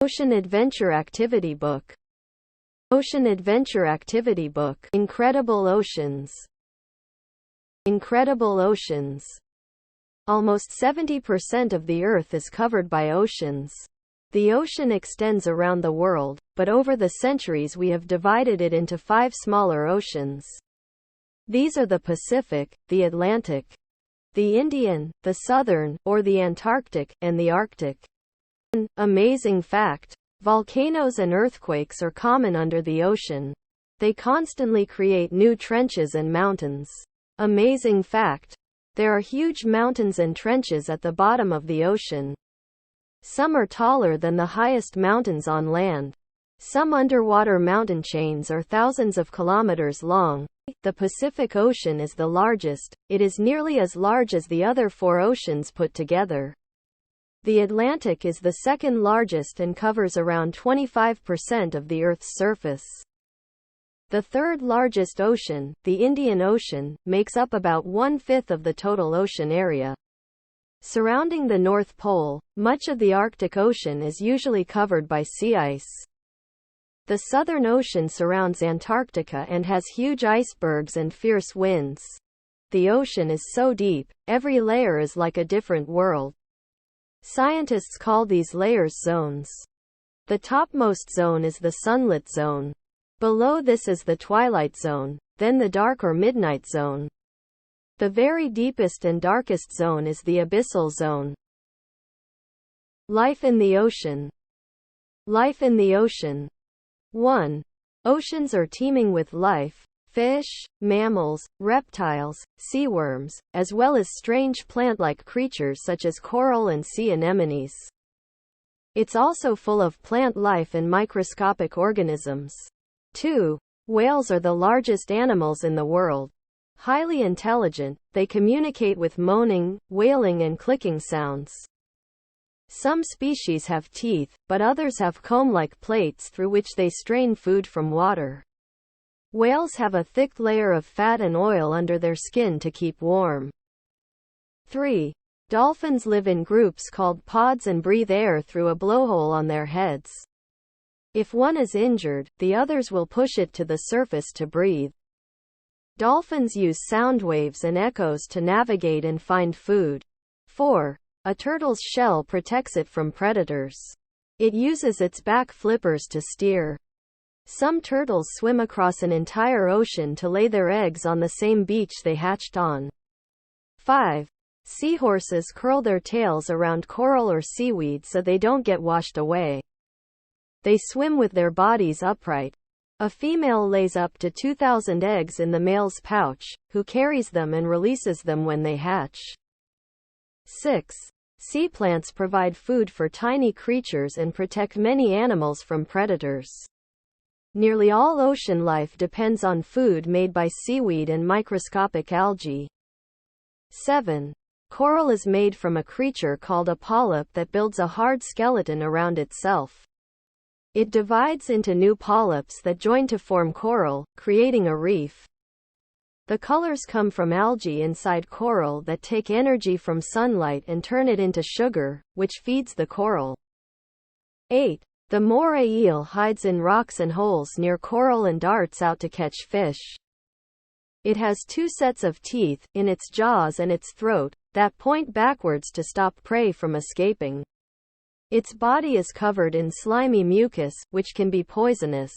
Ocean Adventure Activity Book. Ocean Adventure Activity Book. Incredible Oceans. Incredible Oceans. Almost 70% of the Earth is covered by oceans. The ocean extends around the world, but over the centuries we have divided it into 5 smaller oceans. These are the Pacific, the Atlantic, the Indian, the Southern, or the Antarctic, and the Arctic. Amazing fact: volcanoes and earthquakes are common under the ocean. They constantly create new trenches and mountains. Amazing fact: there are huge mountains and trenches at the bottom of the ocean. Some are taller than the highest mountains on land. Some underwater mountain chains are thousands of kilometers long. The Pacific Ocean is the largest. It is nearly as large as the other 4 oceans put together. The Atlantic is the second largest and covers around 25% of the Earth's surface. The third largest ocean, the Indian Ocean, makes up about 1/5 of the total ocean area. Surrounding the North Pole, much of the Arctic Ocean is usually covered by sea ice. The Southern Ocean surrounds Antarctica and has huge icebergs and fierce winds. The ocean is so deep, every layer is like a different world. Scientists call these layers zones. The topmost zone is the sunlit zone. Below this is the twilight zone, then the dark or midnight zone. The very deepest and darkest zone is the abyssal zone. Life in the ocean. Life in the ocean. 1. Oceans are teeming with life. Fish, mammals, reptiles, seaworms, as well as strange plant-like creatures such as coral and sea anemones. It's also full of plant life and microscopic organisms. 2. Whales are the largest animals in the world. Highly intelligent, they communicate with moaning, wailing and clicking sounds. Some species have teeth, but others have comb-like plates through which they strain food from water. Whales have a thick layer of fat and oil under their skin to keep warm. 3. Dolphins live in groups called pods and breathe air through a blowhole on their heads. If one is injured, the others will push it to the surface to breathe. Dolphins use sound waves and echoes to navigate and find food. 4. A turtle's shell protects it from predators. It uses its back flippers to steer. Some turtles swim across an entire ocean to lay their eggs on the same beach they hatched on. 5. Seahorses curl their tails around coral or seaweed so they don't get washed away. They swim with their bodies upright. A female lays up to 2,000 eggs in the male's pouch, who carries them and releases them when they hatch. 6. Sea plants provide food for tiny creatures and protect many animals from predators. Nearly all ocean life depends on food made by seaweed and microscopic algae. 7. Coral is made from a creature called a polyp that builds a hard skeleton around itself. It divides into new polyps that join to form coral, creating a reef. The colors come from algae inside coral that take energy from sunlight and turn it into sugar, which feeds the coral. 8. The moray eel hides in rocks and holes near coral and darts out to catch fish. It has 2 sets of teeth, in its jaws and its throat, that point backwards to stop prey from escaping. Its body is covered in slimy mucus, which can be poisonous.